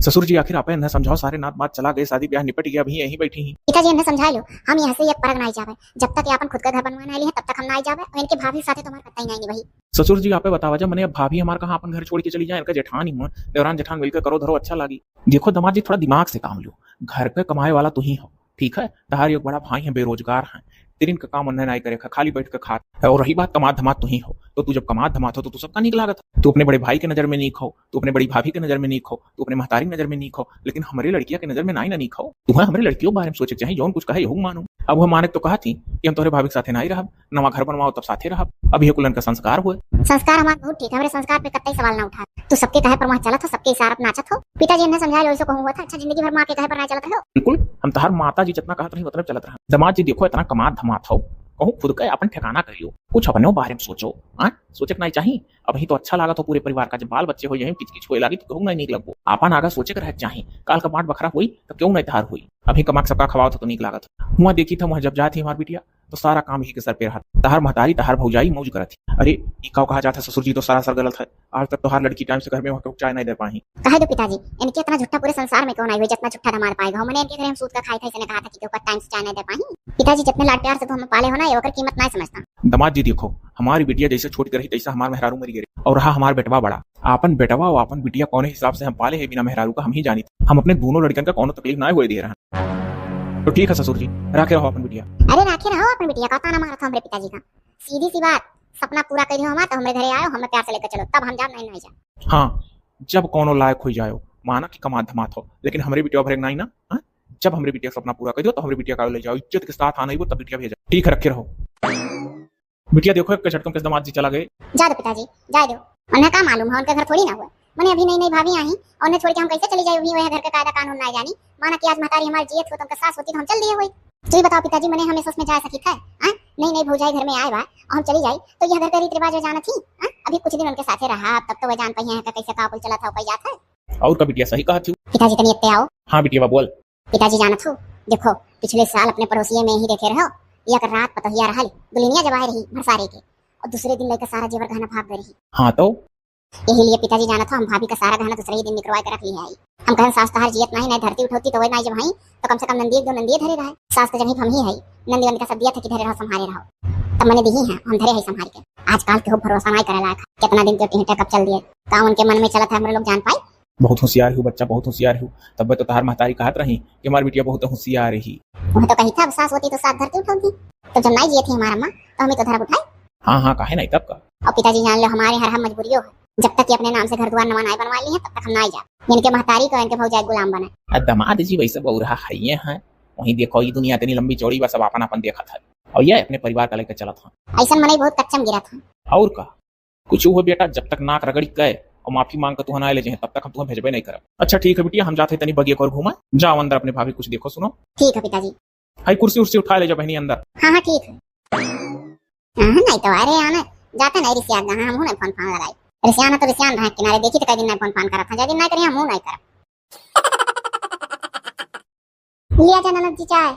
ससुर जी आखिर आप न समझाओ, सारे नात बात चला गए, शादी ब्याह निपट गया, अभी यहीं बैठी हैं। पिताजी इन्हें समझा लो, हम यहाँ से एक परग नहीं जावे, जब तक ये अपन खुद का घर बनवाने वाली है तब तक हम नहीं जावे, और इनके भाभी साथे तो हमारे पता ही नहीं भाई। ससुर जी आप बतावा जब मैंने अब भाभी हमारे कहा अपन घर छोड़ के चली जाए, इनका जेठान ही हूँ, देवरान जेठान मिलकर करो धरो अच्छा लगी। देखो दामाद जी थोड़ा दिमाग से काम लो, घर पे कमाए वाला तू ही हो, ठीक है। तहार एक बड़ा भाई है, बेरोजगार है, तेरे इनका काम अन्य नहीं करे, खाली बैठ कर खा। और रही बात कमात धमात तू ही हो, तो तू जब कमात धमात हो तो तू सबका नीक लागत। तू अपने बड़े भाई के नजर में नीक हो, तू अपने बड़ी भाभी के नजर में नीक हो, तू अपने महतारी नजर में नीक हो, लेकिन हमारे लड़किया के नजर में नहीं ना नीक हो। तुम्हें हमारे लड़कियों बारे में सोचे चाहिए, जौन कुछ कहे यहू मानो। अब वो माने तो कहा थी कि हम तोहरे भाभी के साथे नहीं रहब, नवा घर बनवाओ तब साथे रहब। अब ये कुलन का संस्कार हुए। संस्कार हमारे बहुत ठीक है, हमारे संस्कार पे कतई सवाल ना उठा। तू सबके कहे पर वहाँ चलत हो, सबके इशारा पर नाचत हो। पिताजी ने समझाया ऐसे कहूँ हुआ था, अच्छा जिंदगी भर माँ के कहे पर ना चलत हो। बिल्कुल, हम तहार माता जी जितना कहत रही उतना चलत रहा। दामाद जी देखो इतना कमात धमात हो, कहूँ खुद का अपन ठिकाना करियो, कुछ अपने बारे में सोचो। सोचे नहीं चाहिए, अभी तो अच्छा लगा तो पूरे परिवार का, जब बाल बच्चे हो यही किच होए लगी तो कहूँ नहीं लगो। आपन आगा सोचे कर रह चाहिए, काल का बाट बखरा हुई तो क्यों नहीं धार हुई। अभी कमा सबका खवाओ तो नीक लागत। हुआ देखी था वहां जब जाती हमारी बिटिया तो सारा काम ही के सर पे रहा। तहार महतारी तहार भौजाई मौज करत थी। अरे इकाओ कहा जाता ससुर जी तो सारा सर गलत है, आज तक तो हर लड़की टाइम से घर में चाय नहीं दे पाई। कहे दो पिताजी, इनके इतना झूठा पूरे संसार में कौन आई हुई जितना झूठा दामाद पाएगा। मैंने इनके घर में सूत का खाई था, इसने कहा था कि ऊपर टाइम से चाय नहीं दे पाई। पिताजी जितने लाड प्यार से तो हम पाले हो ना, ये ओकर कीमत नहीं समझता। दामाद जी देखो, हमारी बिटिया जैसे छोट कर रही तैसा हमारे मेहरारू मरी गिरे, और रहा हमारा बेटवा बड़ा। आपन बेटवा और आपन बिटिया कौन हिसाब से हम पाले है बिना मेहरारू का हम ही जानी। हम अपने दोनों लड़कियों का कौन तकलीफ ना हुए दे रहा। तो ठीक है ससुर जी, रखे रहो अपन बिटिया। अरे राखे रहो अपन बिटिया का, ताना मारा था हमरे पिताजी का। सीधी सी बात, सपना पूरा करियो हमारा तो हमरे घरे आयो, हमें प्यार से लेकर चलो, तब हम जा नहीं जा। हाँ, जब कोनो लायक हो जाओ, माना कि कमात धमात हो, लेकिन हमारे बिटिया भरे नहीं ना। जब हमारे बिटिया सपना पूरा कर दो तो हमारे बिटिया का ले जाओ, इज्जत के साथ आना ही वो तब बिटिया भेजा। ठीक है रखे रहो। बिटिया देखो एक झटकम के दामाद जी चला गए। जा दो पिताजी, जा दो, उन्हें क्या मालूम है, उनका घर थोड़ी ना हुआ। मैंने अभी नई नई भाभी आई और उन्हें छोड़ के हम कैसे चली जाए, वही घर का कायदा कानून ना जानी। माना कि आज महतारी हमारी जियत हो तो उनका सास होती तो हम चल दिए हुई। तो ये बताओ पिताजी, मैंने हमें सच में जा सकी था? नई नई भौजाई घर में आए बा और हम चली जाए तो यह घर का रीति रिवाज जाना थी। अभी कुछ दिन उनके साथे रहा, तब तो वह जान पाई है कैसे काबुल चला था कोई जाता है। और का बिटिया सही कहा थी पिताजी तनी इत्ते आओ। हाँ बिटिया बोल। पिताजी जाना थो, देखो पिछले साल अपने पड़ोसिये में ही देखे रहो, एक रात पतोहिया रहल, दुल्हनिया जवाई रही भरसारे के, और दूसरे दिन लेकर सारा जेवर गहना भाग गई। हाँ तो यही लिए पिताजी जाना था, हम भाभी का सारा गहना दूसरे ही दिन निकलवा कर रख लिया है। हम कहन सास तहार जियत नहीं धरती उठौती तो वही नहीं जब हई तो कम से कम नंदी एक दो नंदी धरे रहे। सास तो जब हम ही है, नंदी वाली का सब दिया था कि धरे रहो संभाले रहो, तब मैंने दी है, हम धरे है संभाल के। आजकल के हो भरोसा नहीं करे लायक, कितना दिन के टेहटे कब चल दिए, काम उनके मन में चला था, हमारे लोग जान पाए। बहुत होशियार हूँ बच्चा, बहुत होशियार हूँ। तब तो तार महतारी कहत रही कि हमारी बिटिया बहुत होशियार रही। वह तो कही था सास होती तो साथ धरती उठौती, तो जब नहीं जिए थी हमारा अम्मा तो हमें तो धर उठाई। हाँ हाँ काहे नहीं तब का। और पिताजी जान लो हमारे हर हम मजबूरियों है, जब तक ये अपने नाम से घर द्वार नवा नहीं बनवा ली है तब तक हम नहीं जा। इनके महतारी को इनके भौजाई गुलाम बना। दामाद जी वैसे बहुरा है हैं, वहीं देखो ये दुनिया इतनी लंबी चौड़ी बस सब अपन देखा था, और ये अपने परिवार का लेकर चला था। ऐसा मन बहुत कच्चम गिरा था। और का कुछ हुआ बेटा, जब तक नाक रगड़ी गए और माफी मांग कर तू ना ले जाए तब तक हम तुम्हें भेजबे नहीं करब। अच्छा ठीक है बिटिया, हम जाते तनी बगिए और घूमा, जाओ अंदर अपने भाभी कुछ देखो सुनो। ठीक है पिताजी। हाई कुर्सी उर्सी उठा ले जा बहनी अंदर। हाँ हाँ ठीक है। नहीं तो अरे आने जाते नहीं रिसियान, हाँ हम नहीं फोन लगाई। रिसियाना तो रिसियान रहा किनारे देखी तो कई दिन नहीं फोन करा था, जय दिन नहीं करिए हम नहीं करा। लिया जा ननद जी चाय।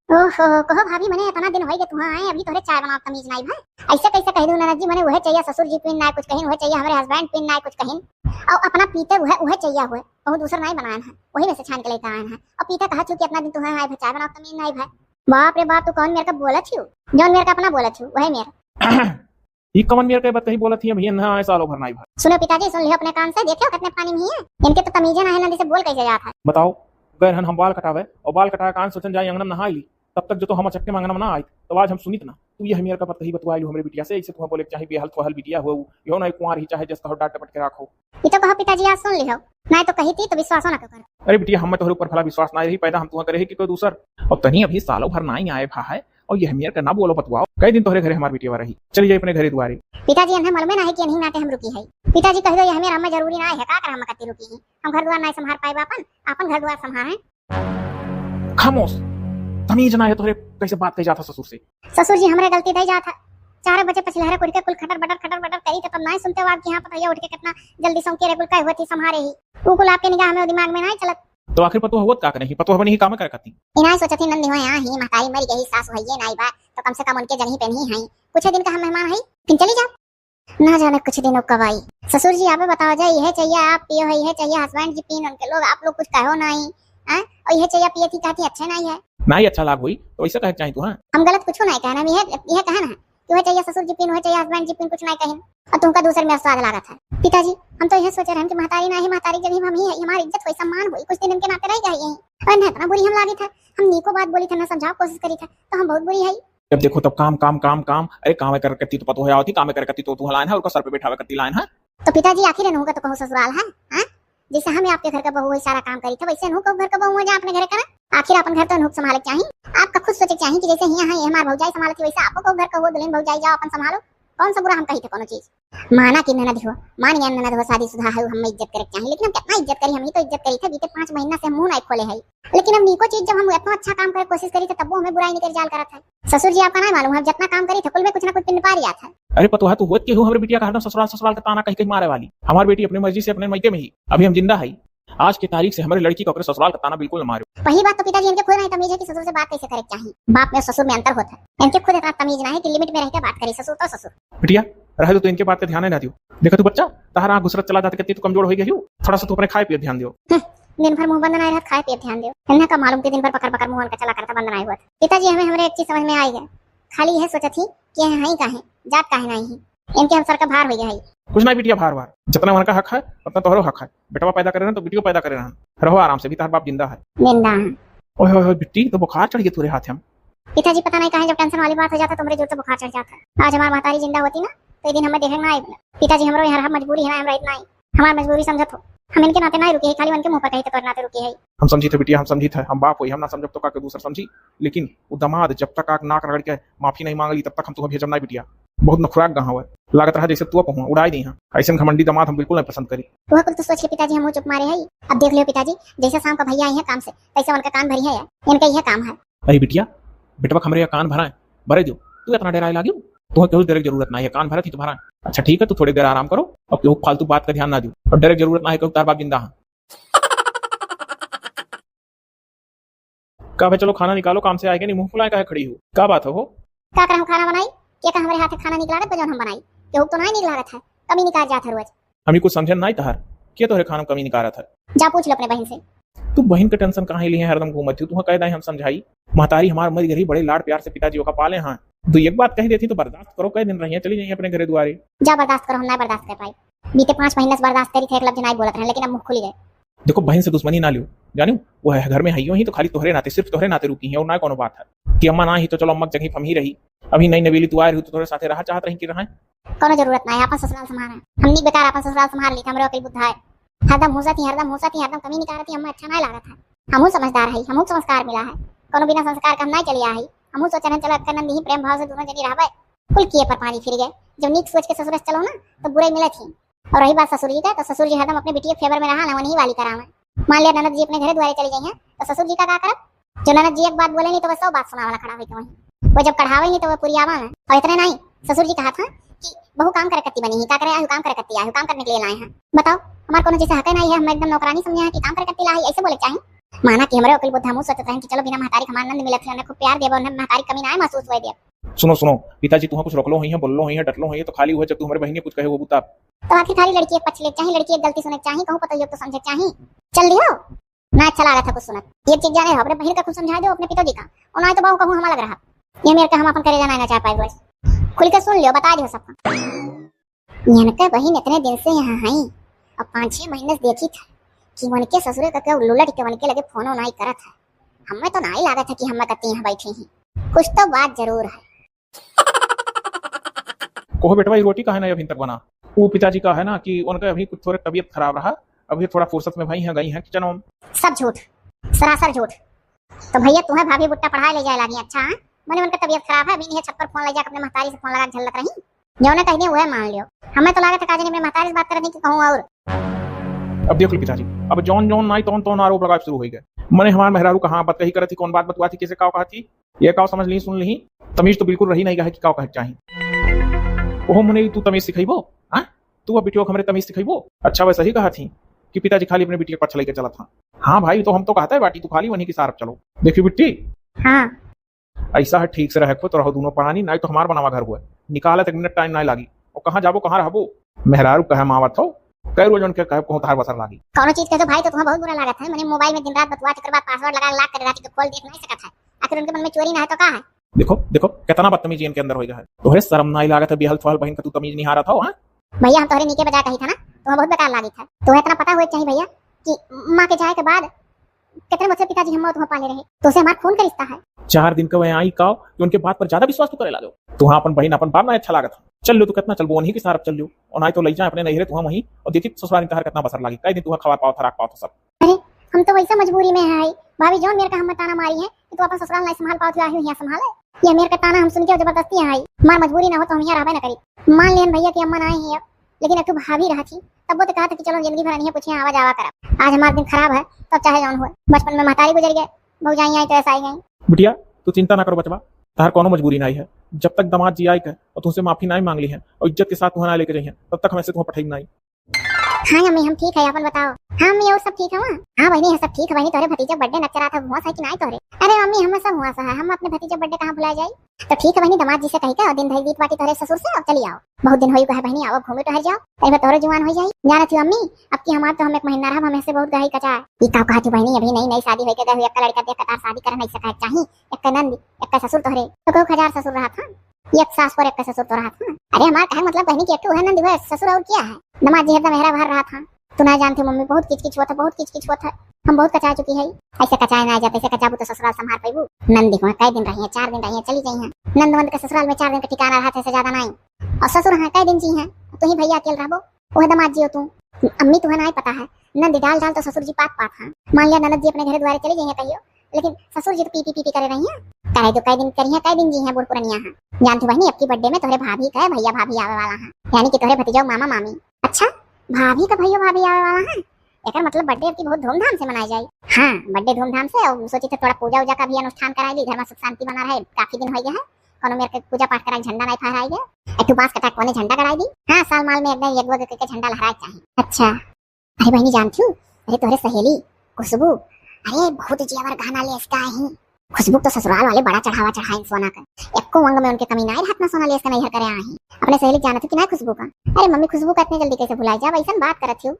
ओहो कहो भाभी, मैंने इतना दिन हो गए तुम आए अभी तोरे चाय बनाओ तमीज नहीं भाई। ऐसे कैसे कह दूं ननद जी, मैंने वह चाहिए ससुर जी पिन ना कुछ कहिन, वह चाहिए हमारे हस्बैंड पिन ना कुछ कहिन, और अपना पीते वह चाहिए हुए और दूसरा नहीं बनाया है, वही में से छान के लेकर आए हैं। और पीता कहा कि अपना दिन तुम्हें आए चाय बनाओ तमीज नहीं भाई। बाप रे बाप, तू कौन मेरे का बोला थी, जौन मेरे का अपना बोला थी वही मेरा। ये कौन मेरे के बात कही बोला थी भैया ना सालों भर नहीं भाई। सुनो पिताजी, सुन लियो अपने कान से, देखो कितने पानी में है, इनके तो तमीजे ना है, नदी से बोल कैसे जाता है। बताओ गए हम बाल कटावे और बाल कटा कान सोचन जाए अंगना नहा ली, तब तक जो तो हम चक्के मांगना ना आई तो आज हम सुनित ना तू ये मेरे का बात कही बतवाई हमारे बिटिया से, ऐसे तुम्हें बोले चाहे बेहल थोहल बिटिया हो यो नहीं कुंवार ही चाहे जस कहो डांट टपट के रखो। ये तो कहो पिताजी आज सुन लियो, नहीं तो कही थी तो विश्वास ना कर। अरे बिटिया हम तोहरे ऊपर भला विश्वास ना रही, पैदा हम तुम्हें करे कि कोई दूसर, और तनी अभी सालों भर नहीं आए भा है, और ये मेरे का ना बोलो बतवाओ कई दिन तोहरे घरे हमारी बिटिया रही, चली जाए अपने घरे दुआरे। पिताजी इन्हें मालूम है कि नहीं नाते हम रुकी है। पिताजी कह दो ये हमें हमें जरूरी ना है का कर हम कति रुकी है, हम घर द्वार नहीं संभाल पाए बापन, अपन घर द्वार संभाले। खामोश, तमीज ना है तोहरे कैसे बात कही जाता ससुर से। ससुर जी हमारे गलती दे जाता, 4 बजे पछलहरे कुड़ के कुल खटर बटर करी तो तब नहीं सुनते हो आप कि हां पता उठ के कितना जल्दी सौं के कुल काय होती संभारे ही, वो कुल आपके निगाह में दिमाग में नहीं चलत। तो आखिर पतो होत का नहीं, पतो बनी ही काम करे करती। इना सोचती नंदी हो यहां ही महतारी मरी गई, सास होइए नहीं बा तो कम से कम उनके जगह पे नहीं है, कुछ दिन का हम मेहमान है फिर चली जाओ। ना जाने कुछ दिनों कब आई। ससुर जी आप बताओ जाए, यह चाहिए आप पियो है, यह चाहिए हस्बैंड जी पीन उनके लोग, आप लोग कुछ कहो नहीं हैं? और यह चाहिए पिए थी कहती अच्छे नहीं है। ना ही अच्छा लाग हुई तो ऐसे कहे चाहे तू। हाँ हम गलत कुछ नहीं कहना, यह कहना है कि वह चाहिए ससुर जी पिन, वह चाहिए हस्बैंड जी पिन, कुछ नहीं कहें। और तुमका दूसरे में स्वाद लागत है। पिताजी हम तो यह सोच रहे हैं कि महतारी नहीं, महतारी जब हम ही है, हमारी इज्जत हुई, सम्मान हुई, कुछ दिन इनके नाते रह गए यहीं। और न इतना बुरी हम लागी था, हम नीको बात बोली था, न समझाओ कोशिश करी था, तो हम बहुत बुरी है। जब देखो तब काम काम काम काम। अरे काम कर करती तो पतो है आवती, काम कर करती तो तू लाइन है और सर पे बैठावे करती लाइन है। तो पिताजी आखिर नहू का तो कहूँ ससुराल है, हाँ? जैसे हमें आपके घर का बहू वही सारा काम करी था, वैसे नहू का घर का बहू हो जा अपने घर का। आखिर अपन घर तो नहू संभाले चाहिए, आपका खुद सोचे चाहिए कि जैसे यहाँ है हमारे भौजाई संभालती, वैसे आपको को घर का वो दुल्हन भौजाई जाओ अपन संभालो। कौन सा बुरा हम कही थे कोनो चीज? माना कि ननद हो, मान गया ननद हो, शादी शुदा है, हम इज्जत करे चाहिए, लेकिन हम कितना इज्जत करी, हम ही तो इज्जत करी थे, बीते 5 महीना से मुंह नहीं खोले है। लेकिन अब नीको चीज जब हम इतना अच्छा काम करे कोशिश करी थे, तब वो हमें बुराई निकल जाल करत है। ससुर जी आपका नहीं मालूम है, जितना काम करी थे कुल में कुछ ना कुछ पिन पार आता है। अरे पतो है तू होत के हूँ हमारे बिटिया का हरदम ससुराल ससुराल का ताना कहीं कहीं मारे वाली। हमारी बेटी अपनी मर्जी से अपने मैके में ही अभी हम जिंदा है। आज की तारीख से हमारी लड़की को अपने ससुराल का ताना बिल्कुल न मारो। वही बात तो पिताजी इनके खुद नहीं तमीज है कि ससुर से बात कैसे करे चाहिए। बाप में ससुर में अंतर होता है, इनके खुद इतना तमीज नहीं कि लिमिट में रहकर बात करे, ससुर तो ससुर। बिटिया रह दो तो इनके बात पे ध्यान नहीं देती हो। देखा तू बच्चा तहरा आँख घुसरत चला जाते कहती तू कमजोर हो गई हो, थोड़ा सा तू अपने खाए पिए ध्यान दो। दिन भर मुंह बंद नहीं रहता, खाए पिए ध्यान दो। इन्हें का मालूम कि दिन भर पकड़ पकड़ मुंह का चला करता बंद नहीं हुआ। पिताजी हमें हमारे एक चीज समझ में आई है, खाली यह सोचा थी कि यह है काहे जात काहे नहीं है, इनके हम सर का भार हो गया है। कुछ नहीं बिटिया भार भार, जितना उनका हक है उतना तोहरो हक है। बेटवा पैदा करे ना तो बेटियों पैदा करे ना, रहो आराम से, भी तार बाप जिंदा है। निंदा ओए होए बिट्टी तो बुखार चढ़ गई तुरे हाथ में। पिताजी पता नहीं कहे जब टेंशन वाली बात हो जाता तो मेरे जोर से बुखार चढ़ जाता। आज हमारी महतारी जिंदा होती ना तो ये दिन हमें देखना आई। पिताजी हमारे यहाँ मजबूरी है, हमरा इतना ही हमारी मजबूरी समझत हो, हम इनके नाते नहीं रुके है, खाली उनके मुंह पर कही तो नाते रुके है। हम समझी थे बिटिया, हम समझी थे, हम बाप हुई, हम ना समझब तो का दूसरा समझी। लेकिन वो दामाद जब तक आग नाक रगड़ के माफी नहीं मांगली तब तक हम तुम्हें भेजब नहीं बिटिया। बहुत नखुराक गाँव है, लागत रहा जैसे तू पहुँच उड़ाई दी। ऐसे घमंडी दामाद हम बिल्कुल नहीं पसंद करी। वह कुल तो सोच के पिताजी हम चुप मारे है। अब देख लियो पिताजी, जैसे शाम का भैया आई है काम से, तैसे उनका कान भरी है, इनका यह काम है। अरे बिटिया बेटवा हमरे कान भरा है, भरे दो, तू इतना डराए लागी तुम्हें क्यों डरे जरूरत नहीं है, कान भरा थी तुम्हारा। अच्छा ठीक है, तू थोड़ी देर आराम करो और क्यों फालतू बात का ध्यान ना दो, और डरे जरूरत ना है क्योंकि तार बाप जिंदा है। का भाई चलो खाना निकालो, काम से आएगा नहीं मुंह फुलाए का खड़ी हो, क्या बात है हो? क्या कर हम खाना बनाई, क्या का हमारे हाथ खाना निकला रहा तो जो हम बनाई केहू तो नहीं निकला रहा था, कमी निकाल जाता रोज। हमें कुछ समझन नहीं तहार, क्या तोहरे खाना कमी निकाला था? जा पूछ लो अपने बहन से। तू बहन का टेंशन कहाँ लिए हरदम घूमत थी, तुम्हें कह दाई हम समझाई। महतारी हमार मर गई, बड़े लाड प्यार से पिताजी का पाले। हाँ तो एक बात कही देती तो बर्दाश्त करो, कई दिन रही चली जाइए अपने घरे दुआरे। जा बर्दाश्त करो, हम नहीं बर्दाश्त कर पाई। बीते 5 महीने से बर्दाश्त करी थे, एक लफ्ज नहीं बोलत रहे, लेकिन अब मुंह खुली गए। देखो बहन से दुश्मनी ना लियो, जानो वो है घर में हइयो ही तो खाली तोहरे नाते, सिर्फ तोहरे नाते रुकी है और ना कोनो बात है कि अम्मा ना ही तो चलो अम्मा जगह हम ही रही। अभी नई नवेली तू आए रही तो तोरे साथे रहा चाहत रही कि रहा। कोनो जरूरत नहीं, अपन ससुराल संभाल हमनी बेकार अपन ससुराल संभाल ली, हमरे कोई बुद्धा है। हरदम होसा थी, हरदम कमी निकाल रही, हमें अच्छा नहीं लगा था। हमहू समझदार है, हमहू संस्कार मिला है, कोनो बिना संस्कार का हम नहीं चली आई। हमहू सोचन चलो कनन दी प्रेम भाव से दोनों जनी रहबे, कुल किए पर पानी फिर गए। जब नीक सोच के ससुर से चलो ना तो बुरे मिले थी। और रही बात ससुर जी का, तो ससुर जी हरदम अपने बेटी के फेवर में रहा ना, वही वाली करावे। मान लिया ननद जी अपने घर द्वारे चली गई हैं तो ससुर जी का क्या करब? जो ननद जी एक बात बोले नहीं तो वह 100 बात सुना वाला खड़ा हुई वहीं। वो जब कढ़ावे नहीं तो वह पुरियावा में। और इतने नहीं, ससुर जी कहा था कि बहू काम कर कत्ती बनी है, क्या करे आयु काम कर कत्ती आयु काम करने के लिए लाए हैं। बताओ हमारे कोनो जैसे हक नहीं है, हम एकदम नौकरानी समझे हैं कि काम कर कत्ती लाई, ऐसे बोले चाहे। माना कि हमारे वकील बुद्धा मुंह सोचते हैं कि चलो बिना महतारी का आनंद मिलत है, उन्हें खूब प्यार देबो, उन्हें महतारी कमी ना महसूस होए दे। सुनो सुनो पिताजी, तुम्हें कुछ रोकलो हुई है, बोललो हुई है, डटलो हुई है तो खाली हुए जब तुम्हारे बहन ने कुछ कहे वो बुता। तो आखिर खाली लड़की एक पछ ले चाहिए, लड़की एक गलती सुने चाहिए, कहूं पता योग तो समझे चाहिए। चल दियो ना अच्छा लगा था कुछ सुनत। एक चीज जाने हो, अपने बहन का कुछ समझा दो, अपने पिताजी का, और ना तो बहू कहूं हमारा लग रहा ये मेरे का हम अपन करे जाना ना चाह पाए। बस खुल के सुन लियो, बता दियो सबका। इनका बहन इतने दिन से यहाँ है और 5-6 महीने से देखी था कि उनके ससुरे का लुलट के उनके लगे फोनो नहीं करा था। हमें तो नहीं लगा था कि हम कत्ती यहाँ बैठे हैं, कुछ तो बात जरूर है। कोहो बेटवा ये रोटी कहा है अभी तक बना? वो पिताजी का है ना कि उनका अभी कुछ थोड़ा तबीयत खराब रहा, अभी थोड़ा फुर्सत में भाई हैं गई हैं किचन में। सब झूठ, सरासर झूठ। तो भैया तुम्हें भाभी बुट्टा पढ़ाई ले जाए लागी। अच्छा है मैंने उनका तबीयत खराब है, अभी नहीं छत पर फोन ले जाकर अपने महतारी से फोन लगा झलत रही, जो ने कह दिया वह मान लियो। हमें तो लगा था काजी ने अपने महतारी से बात करने की कहूं। और अब देख लो पिताजी, अब जॉन जॉन नाई तौन आरोप लगा शुरू हो गए। मैंने हमारे मेहरारू कहाँ बात कही करती, कौन बात बतवा थी, कैसे काव कहा थी, ये काव समझ ली सुन ली, तमीज तो बिल्कुल रही नहीं कहे कि काव कहे चाहिए। ओहो मुने तू तमीज सिखाइबो, हां तू अब बिटियो हमरे तमीज सिखाइबो। अच्छा वैसे ही कहा थी कि पिताजी खाली अपने बिटिया पर लेके चला था। हाँ भाई तो हम तो कहता है बाटी तू खाली वहीं की सारप चलो। देखियो बिट्टी, हाँ ऐसा है ठीक से रखो तो रहो दोनों पढ़ानी, नहीं तो हमार बनावा घर हुआ निकाला 1 मिनट टाइम नहीं लागी और कहाँ जाबो कहाँ रहबो। मेहरारू कहे मावत हो कई रोज उनके कहे को तार बसर लागी। कौनो चीज के तो भाई तो तुम्हें बहुत बुरा लागत है। मैंने मोबाइल में दिन रात बतवा के बाद पासवर्ड लगा लॉक कर रखी तो खोल देख नहीं सकत है। आखिर उनके मन में चोरी ना है तो का है। देखो देखो कितना बदतमीजी इनके अंदर हो गया है। तोहरे शर्म नहीं लागत है बेहल फहल बहन का तू तमीज नहीं हारा था। हाँ भैया हम तोहरे नीचे बजा कही था ना तुम्हें बहुत बेकार लागी था। तुम्हें इतना पता हुआ चाहिए भैया कि माँ के जाए के बाद कितने मुझसे पिताजी हम तुम्हें पाले रहे तो उसे हमारा खून का रिश्ता है। 4 दिन का वह आई का कि उनके बात पर ज्यादा विश्वास तो करे ला दो। तुहा अपन बहन अपन बाप ना अच्छा लागत है। चल लो तो कितना चल वो उन्हीं के साथ चल लो और ना तो ले जाए अपने नहिरे तुहा वहीं और देखी ससुराल में तहर कितना बसर लागी। कई दिन तुहा खवा पाओ थराक पाओ सब। अरे हम तो वैसा मजबूरी में है भाभी जो मेरे का हम ताना मारी है कि तू अपन ससुराल नहीं संभाल पाओ आई यहाँ संभाले। ये मेरे का ताना हम सुन के जबरदस्ती आई मार मजबूरी ना हो तो हम यहाँ रहबे ना करी। मान लेन भैया कि अम्मा आए हैं लेकिन एक भाभी रहा थी तब वो तो कहा था कि चलो जिंदगी भर नहीं पूछे आवा जावा कर। आज हमारा दिन खराब है तब चाहे जौन हुए। बचपन में महतारी गुजर गए भौजाई आई तो ऐसा आई गई। बिटिया तू चिंता ना करो बचवा तहर कोनो मजबूरी नहीं है। जब तक दामाद जी आई के और तुमसे माफी नहीं मांग ली है और इज्जत के साथ तुहना लेके जाइए तब तक हमें से तुम्हें पठाई नहीं। हाँ अम्मी हम ठीक है अपन बताओ। हाँ अम्मी और सब ठीक है वहाँ। हाँ बहनी है सब ठीक है। बहनी तोरे भतीजा बर्थडे नच रहा था हुआ सा कि नहीं तोरे। अरे मम्मी हमें सब हुआ सा है हम अपने भतीजा बर्थडे कहाँ भुला जाए। तो ठीक है बहनी दामाद जी से कही का और दिन धरी दीप बाटी तोरे ससुर से अब चली आओ। बहुत दिन हो गए बहनी आओ घूमे टहर जाओ तभी तोरे जवान हो जाए। जाना थी अम्मी अब की हमारे तो हम एक महीना रहा हमें से बहुत गही कचा ये का कहा थी बहनी अभी नई नई शादी होके गई एक लड़का देख कतार शादी कर नहीं सका चाहिए। एक नंद एक ससुर तोरे तो कहो 1000 ससुर रहा था एक सास पर एक ससुर तो रहा था। अरे हमारा कहने मतलब बहनी की एक है नंद है ससुर और क्या है। दामाद जी एकदम मेहरा भर रहा था तू ना जानते मम्मी बहुत किचकिच हुआ था बहुत किचकिच हुआ था। हम बहुत कचा चुकी है ऐसे कचाए ना जाते ऐसे कचाबू तो ससुराल संभाल पाइबू। नंद देखो कई दिन रही है 4 दिन रही है चली गई है। नंद वंद के ससुराल में 4 दिन का ठिकाना रहा था से ज्यादा नहीं और ससुर है कई दिन जी है तू ही भैया अकेले रहबो वो दामाद जी हो तू। अम्मी तुम्हें नहीं पता है नंद डाल डाल तो ससुर जी पात पात है। मान लिया ननद जी अपने घर द्वारे चली गई है कहियो लेकिन ससुर जी तो पी पी करे रही है करे तो कई दिन करी है कई दिन जी है बूढ़ पुरनिया है। जानती बहनी अब की बर्थडे में तोरे भाभी का भैया भाभी आवे वाला है यानी कि तोरे भतीजा मामा मामी। अच्छा भाभी का भैया भाभी आवे वाला है एक मतलब बर्थडे की बहुत धूमधाम से मनाई जाए। हाँ बर्थडे धूमधाम से और सोची थे थोड़ा पूजा उजा का भी अनुष्ठान कराई ली घर में सुख शांति बना रहे काफी दिन हो गया है। कोनो मेरे पूजा पाठ करा झंडा नहीं फहराई गया एक बांस कटा कोने झंडा कराई दी। हाँ साल माल में एकदम एक के झंडा लहराए चाहिए। अच्छा अरे बहनी जानती हूँ अरे तोरे सहेली खुशबू अरे बहुत जेवर गहना ले इसका है। खुशबू तो ससुराल वाले बड़ा चढ़ावा चढ़ाई सोना का एको वंग में उनके कमी नहीं रहत ना सोना ले इसका नहीं करे आई। अपने सहेली जाना थी कि ना खुशबू का। अरे मम्मी खुशबू का इतने जल्दी कैसे भुलाई जा वैसा बात करत हूँ।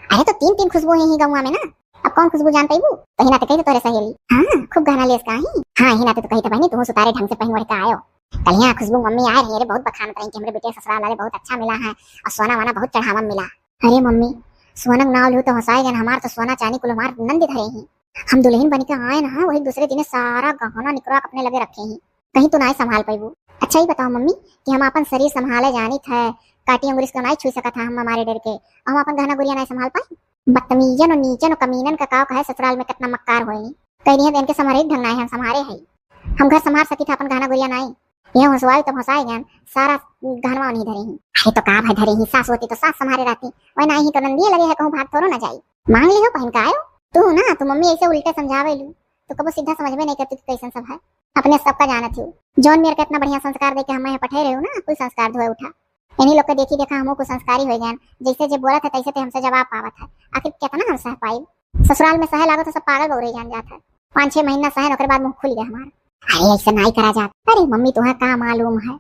अरे तो 3 खुशबू है ही गाँव में ना अब कौन खुशबू जान पाइबू कहीं ना तो कही तोरे सहेली। हाँ खूब गहना ले इसका ही। हाँ ही ना तो कही तो बहनी तुम सुतारे ढंग से पहन वढ़ के आयो कल यहाँ खुशबू मम्मी आए रही बहुत बखान करें कि हमारे बेटे ससुराल वाले बहुत अच्छा मिला है और सोना वाना बहुत चढ़ावा मिला। अरे मम्मी सोना नाव लू तो हंसाए गए हमार तो सोना चांदी कुल हमार नंद धरे ही हम दुल्हन बन के आए ना वही दूसरे दिन सारा गहना निकरा अपने लगे रखे ही कहीं तो ना संभाल पाइबू। अच्छा ही बताओ मम्मी कि हम अपन शरीर संभाले जानी थे काटी अंगुरिस को नहीं छू सका था हम हमारे डर के हम अपन गहना गुड़िया नहीं संभाल पाई। बदतमीजन और नीचन और कमीनन का काव है ससुराल में कितना मक्कार होई कह रही है इनके समारे ढंग नहीं हम संभारे है हम घर संभाल सकी था अपन गहना गुड़िया नहीं ये हंसवाई तो हंसाए गए सारा गहनवा नहीं धरे ही। अरे तो का भाई धरे ही सास होती तो सास संभारे रहती वही ना ही तो नंदिए लगे है कहूँ भाग थोड़ो ना जाई मांग ली हो पहन का आयो तू ना तो मम्मी ऐसे उल्टे समझावे लू तो कबो सीधा समझ में नहीं करती कैसन सब है अपने सबका जाना थी जौन मेरे को इतना बढ़िया संस्कार दे के हमें पठे रहे हो ना कोई संस्कार धोए उठा इन्हीं लोग को देखी देखा हमको कुछ संस्कारी हो गए जैसे जो बोला था तैसे हमसे जवाब पावत है आखिर कितना हम सह पाई। ससुराल में सह लागो तो सब पागल हो रही जान जाता है 5-6 महीना सह ओकर बाद मुंह खुल गया हमारा। अरे ऐसा नहीं करा जाता। अरे मम्मी तुम्हें क्या मालूम है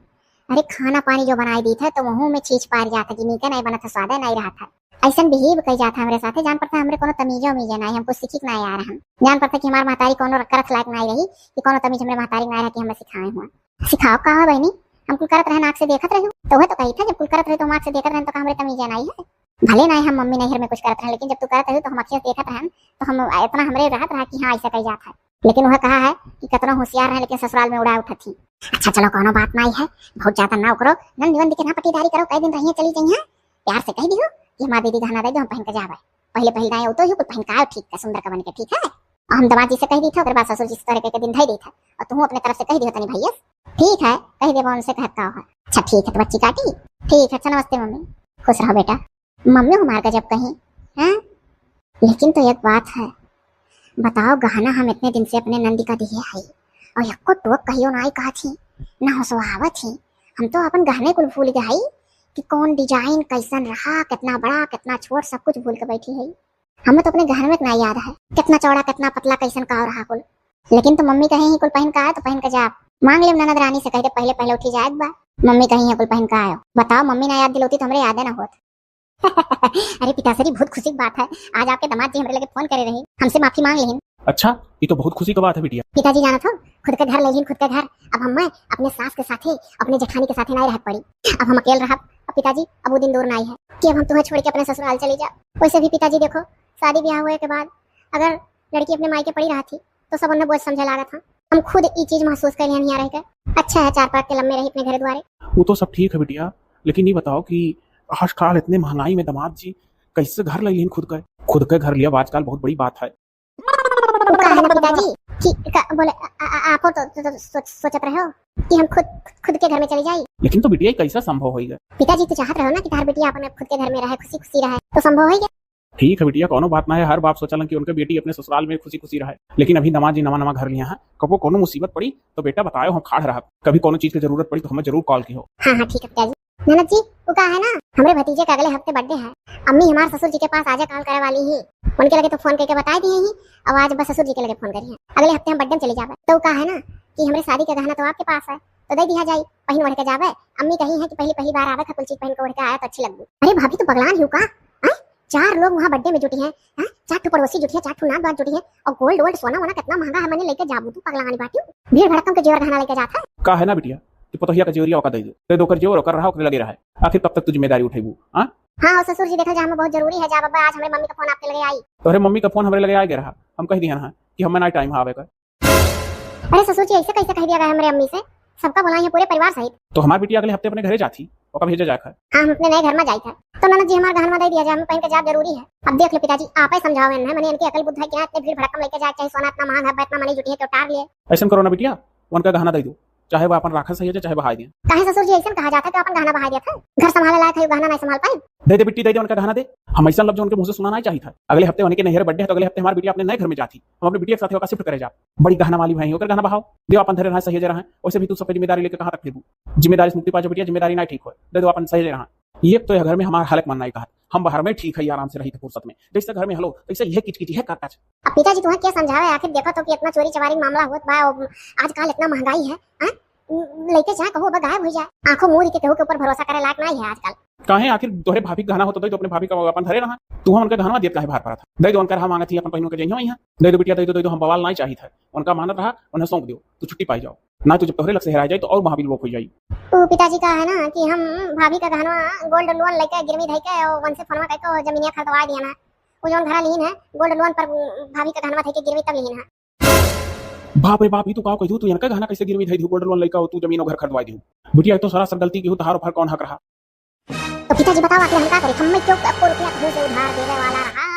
अरे खाना पानी जो बनाई दी था तो मुंह में चीज पार जाता कि नीके नहीं बना था स्वाद नहीं रहा था ऐसा बिहेव कही जाता हमारे साथ जान पड़ता हमारे कोनो तमीजो मीजे नहीं हमको सीखी नहीं आ रहा जान पड़ता कि हमारी महतारी कोनो करत लायक नहीं रही कि कोनो तमीज हमारे महतारी नहीं रहा कि हमें सिखाए हुआ सिखाओ कहा बहनी हम कुल करत रहे नाक से देखत रहे तो वह तो कही था जब कुल करत रहे तो नाक से देखत रहे तो हमारे तमीजे नहीं है भले नहीं हम मम्मी नहर में कुछ करते हैं लेकिन जब तू करते रहे तो हम अक्सर देखत रहे तो हम इतना हमारे राहत रहा कि हाँ ऐसा कही जाता है लेकिन वह कहा है कि कितना होशियार है लेकिन ससुराल में उड़ा उठा थी। अच्छा चलो कोनो बात नहीं है बहुत ज्यादा ना करो नंद निवन के ना पटीदारी करो कई दिन रहिए चली जाइए प्यार से कह दियो कि हमारी दीदी गहना दे दो हम पहन के जावे पहले पहले दाएं तो ही कुछ पहन का ठीक है सुंदर का बन के ठीक है हम दामाद जी से कह दी था बाद ससुर जी से तरह के दिन धई दी था और तुम अपने तरफ से कह दियो तनी भैया ठीक है कह देबो उनसे कहता है। अच्छा ठीक है तो बच्ची काटी ठीक है। अच्छा नमस्ते मम्मी खुश रहो बेटा मम्मी हमार का जब कहीं हैं लेकिन तो एक बात है बताओ गहना हम इतने दिन से अपने नंदी का दिए है और यक्को टोक कहियो ना कहा थी ना हो सुहावत थी हम तो अपन गहने कुल भूल गए कि कौन डिजाइन कैसन रहा कितना बड़ा कितना छोट सब कुछ भूल के बैठी है। हमें तो अपने घर में इतना याद है कितना चौड़ा कितना पतला कैसन का रहा कुल लेकिन तो मम्मी कहे ही कुल पहन का आए तो पहन के जा मांग ले ननद रानी से, कहते पहले पहले उठी जाए एक बार। मम्मी कहीं है कुल पहन का आयो, बताओ मम्मी ना याद दिलौती तो हमरे याद ना होत। अरे पिताश्री बहुत खुशी की बात है, आज आपके दामाद जी हमरे लगे फोन करे रही, हमसे माफी मांग लेहिन। अच्छा, ये तो बहुत खुशी की बात है बिटिया। पिताजी जाना था खुद के घर लेहिन, खुद के घर। अब हम अपने सास के साथे अपने जेठानी के साथे नहीं रह पड़ी, अब हम अकेले रह। अब पिताजी अब वो दिन दूर नहीं है कि अब हम तुम्हें छोड़ के अपने ससुराल चली जा। वैसे भी पिताजी देखो, शादी ब्याह हुए के बाद अगर लड़की अपने मायके पड़ी रही थी तो सब उन्हें बोझ समझे लगा था। हम खुद ये चीज महसूस कर यहाँ रह कर अच्छा है 4 के लम्बे रही अपने घर द्वारे। वो तो सब ठीक है बिटिया, लेकिन ये बताओ कि आजकल इतने महंगाई में दामाद जी कैसे घर ले खुद के घर लिया आजकल बहुत बड़ी बात है। वो कहा है ना पिताजी कि बोले आप तो सोचत रहे हो कि हम खुद के घर में चली जाए। लेकिन तो बिटिया कैसा संभव होगा? पिताजी तो चाहत रहो ना कि तार बेटी अपने खुद के घर में रहे, खुशी खुशी रहे, तो संभव है। ठीक है बिटिया, कोनो बात ना है। हर बाप सोचलन कि उनके बेटी अपने ससुराल में खुशी खुशी रहे, लेकिन अभी दामाद जी नवा घर लिया है। कबो कोनो मुसीबत पड़ी तो बेटा बताओ, हम खाड़ रहा। कभी कोनो चीज की जरूरत पड़ी तो हमें जरूर कॉल की हो। हाँ ठीक है पिताजी। ननद जी वो कहा है ना, हमारे भतीजे का अगले हफ्ते बर्थडे है। अम्मी हमारे ससुर जी के पास आजा कॉल करे वाली ही, उनके लगे तो फोन करके बता दिए ही। अब आज बस ससुर जी के लगे फोन करिए, अगले हफ्ते हम बर्थडे में चले जावे। तो कहा है ना कि हमारे शादी का गहना तो आपके पास है, तो दे दिया जाए, पहन ओढ़ के जावे। अम्मी कही है कि पहली बार आवे था, कुल चीज पहन के ओढ़ के आया तो अच्छी लगती। अरे भाभी तो पगलान ही का, 4 लोग वहाँ बर्थडे में जुटे हैं, 4 पड़ोसी जुटी है, 4 नात बात जुटी है, और गोल्ड सोना वोना कितना महंगा है, मैंने लेके जाबू तू पगलानी बाटी भीड़ भड़कम के जेवर गहना लेके जाता है। का है ना बिटिया कि पतोहिया का जेवरिया का दे दो कर जेवर कर रहा लगे रहा है। आखिर कब तक तू जिम्मेदारी उठेबू? हाँ ससुर जी देखा जा, हमें बहुत जरूरी है जा बाबा, आज हमारे मम्मी का फोन आपके लगे आई। तो अरे मम्मी का फोन हमारे लगे आ गया रहा, हम कह दिया ना कि हमें ना टाइम आवे कर। अरे ससुर जी ऐसे कैसे कह दिया गया हमारे अम्मी से, सबका बुलाई है पूरे परिवार सहित। तो हमारी बिटिया अगले हफ्ते अपने घरे जाती और भेजा जाकर। हाँ हम अपने नए घर में जाए थे, तो ननद जी हमारा गहना दे दिया जाए, हमें पहन के जा जरूरी है। अब देख लो पिताजी आप ही समझाओ इन्हें, मैंने इनकी अकल बुद्धि क्या इतने भीड़ भड़कम लेके जाए, चाहे सोना इतना महंगा है, इतना मनी जुटी है तो टार लिए। ऐसा करो ना बिटिया, उनका गहना दे दो, चाहे वो अपन राखा सही है चाहे बहा दिए। काहे ससुर जी ऐसा कहा जाता है कि अपन गहना बहा दिया था, घर संभाले लायक है गहना नहीं संभाल पाए। दे बिट्टी दे उनका गहना दे। हम ऐसा लफ्ज उनके मुंह से सुना नहीं चाहिए था। अगले हफ्ते उनके नहर बर्थडे है तो अगले हफ्ते हमारी बिटिया अपने नए घर में जाती, हम अपनी बिटिया के साथ होकर शिफ्ट करे जा। बड़ी गहना वाली भाई होकर गहना बहाओ, देव अपन धरे रहा सही रहा है। वैसे भी तू सब जिम्मेदारी लेकर कहां तक फिरू? जिम्मेदारी से मुक्ति पा जो बिटिया, जिम्मेदारी नहीं ठीक हो, दे दो अपन सही रहा। ये तो घर में हमारा हालत मानना ही कहा, हम बाहर में ठीक है आराम से रही थे फुर्सत में, जैसे घर में हलो ऐसे यह किचकिची है काका। अब पिताजी तुम्हें क्या समझावे, आखिर देखो तो कि इतना चोरी चवारी मामला हुआ बा, आजकल इतना महंगाई है, लेके जाए कहो गायब हो जाए, आंखों मुंह के कहू के ऊपर भरोसा करे लायक नहीं है आजकल। काहे आखिर तोहरे भाभी का गहना होता तो अपने भाभी का अपन धरे रहा, तू हम उनका गहना देत काहे भार पड़ा था? दे दो उनका रहा मांगा थी अपन पहनों के जइयो यहाँ, दे दो बिटिया दे दो, हम बवाल नहीं चाहिए था। उनका मानत रहा उन्हें सौंप दो, तू छुट्टी पाई जाओ ना, तो जब तोहरे लग से हेरा जाए तो और महावीर लोग हो जाई। तो पिताजी का है ना कि हम भाभी का गहना गोल्ड लोन लेके गिरवी धई के और वन से फोनवा करके जमीनिया खरीदवा दिया ना, वो जोन घर लीन है गोल्ड लोन पर भाभी का गहना धई के गिरवी तब लीन है। बाप रे बाप, ही तू का कह तू इनका गहना कैसे गिरवी धई गोल्ड लोन लेका तू जमीन और घर खरीदवा दी? बिटिया तो सरासर गलती की हो, तहार ऊपर कौन हक रहा? तो पिताजी बताओ आखिर हम क्या करें, हम क्यों आपको रुपया कहीं से उधार देने वाला रहा?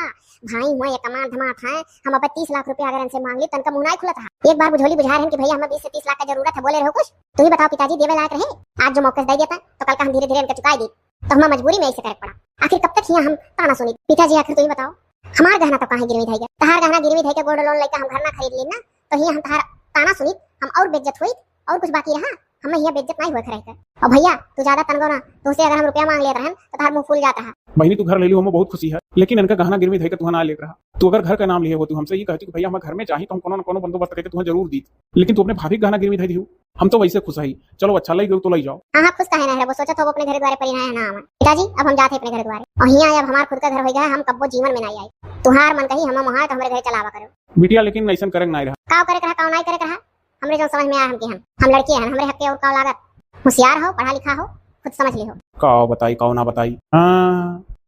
भाई हुआ ये कमाल धमाल है, हम अब 30 लाख रुपया अगर इनसे मांग ली तो इनका मुंह नहीं खुला था। एक बार बुझोली बुझा रहे हैं कि भैया हमें 20 से 30 लाख का जरूरत है, बोले रहो कुछ तो ही बताओ पिताजी देवे लायक रहे? आज जो मौका दे दिया था तो कल का हम धीरे धीरे इनका चुका दी, तो हमें मजबूरी में ऐसे कर पड़ा। आखिर कब तक यहाँ हम ताना सुनी? पिताजी आखिर तुम बताओ, हमारा गहना तो कहाँ गिरवी धई गया? तहार गहना गिरवी धई के गोल्ड लोन लेकर हम घर ना खरीद ली ना, तो ही हम तहार ताना सुनी, हम और बेइज्जत हुई और कुछ बाकी रहा? हमें यहाँ बेइज्जत नहीं हुआ खरीद। और भैया तू ज्यादा तनगो ना, तुझसे अगर हम रुपया मांग ले रहे हैं तो तार मुंह फूल जाता है। बहनी तू घर ले ली, हमें बहुत खुशी है, लेकिन इनका गहना गिरवी धई के तू ना ले रहा। तू अगर घर का नाम लिए हो तू हमसे ये कहती कि भैया हम घर में चाहिए तो हम कोनो न कोनो बंदोबस्त करके तुम्हें जरूर दी, लेकिन तू अपने भाभी गहना गिरवी धई दी, हम तो वैसे खुश है। चलो अच्छा लगी तो ले जाओ। हाँ खुश कहे ना है, वो सोचा तो वो अपने घर द्वारे परिणय है ना। पिताजी अब हम जाते अपने घर द्वारे, और यहाँ अब हमारा खुद का घर हो गया, हम कब्बो जीवन में नहीं आई। तुहार मन कही हम वहाँ तो हमारे घर चलावा करो बिटिया, लेकिन ऐसा करे नहीं रहा। काव करे रहा, काव नहीं करे रहा, हमरे जो समझ में आया हम लड़की है, हमरे हक के और काव लागत, होशियार हो, पढ़ा लिखा हो, खुद समझ ली हो। काव बताई काव ना बताई।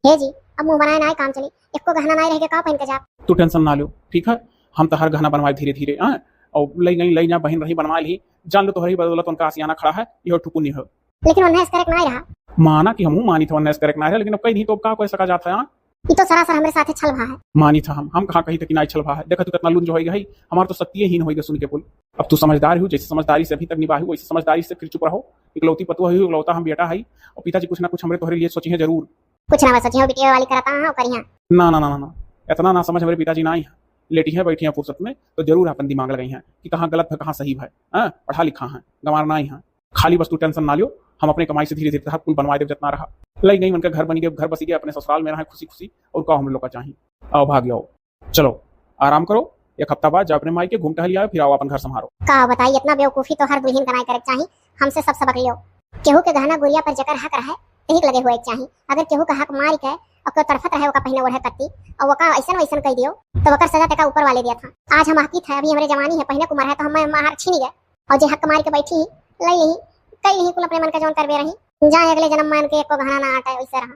हे जी अब मुंह बनाए ना काम चली, एको गहना नहीं रह के काव पहन के जा। तू टेंशन ना लो, ठीक है, हम तो हर गहना बनवाए धीरे धीरे, और लई जा बहन रही बनवा ली, जान लो तो हरी बदौलत उनका आसियाना खड़ा है, ये ठुकू नहीं हो। लेकिन उन्हें करेक्ट नहीं रहा, माना कि हम मानी था उन्हें करेक्ट नहीं रहा, लेकिन अब कहीं नहीं तो का कोई सका जाता है। ये तो सरासर हमारे साथ छल भा है। मानी था हम कहाँ कहीं तक नहीं छल भा है, देखा तू कितना लुंज होएगा ही, हमारा तो सत्यहीन होएगा सुन के बोल। अब तू समझदार हो, जैसे समझदारी से अभी तक निभाई वैसे समझदारी से फिर चुप रहो। इकलौती पतुआ है, इकलौता हम बेटा है, और पिताजी कुछ ना कुछ हमारे तुम्हारे लिए सोची है जरूर। कुछ ना सोची हो बिटिया वाली कराता हूं करिया। ना ना ना ना इतना ना समझ, हमारे पिताजी ना ही लेटी है बैठी है फुर्सत में, तो जरूर अपन दिमाग लगाई है कि कहाँ गलत है कहाँ सही है, पढ़ा लिखा है, गंवार ना ही है। खाली बस तू टेंशन ना लियो, हम अपने कमाई से धीरे धीरे हर कुल बनवा दे जितना रहा। लई नहीं उनका घर बन गया, घर बसी गया, अपने ससुराल में रहा खुशी खुशी, और का हम लोग का चाहिए। आओ भाग आओ, चलो आराम करो, एक हफ्ता बाद जा अपने माई के घूम टहल आए, फिर आओ अपन घर संभारो। का बताई इतना बेवकूफी तो हर दुल्हन का नहीं करे चाहिए। हमसे सब सबक लियो। केहू के गहना गुड़िया पर जकर हक रहे तही लगे हुए चाहिए। अगर केहू का हक मार के और कोई तड़फत रहे, ओका पहने ओढ़े कत्ती और वका ऐसा वैसा कह दियो तो वकर सजा तक ऊपर वाले दिया था। आज हम हकी थे, अभी हमारे जवानी है, पहने कुमार है तो हम मार छीन गए और जे हक मार के बैठी लई नहीं कई नहीं कुल अपने मन का जौन करबे रही। जाए अगले जन्म मान के एको गहना ना आटे वैसे रहा।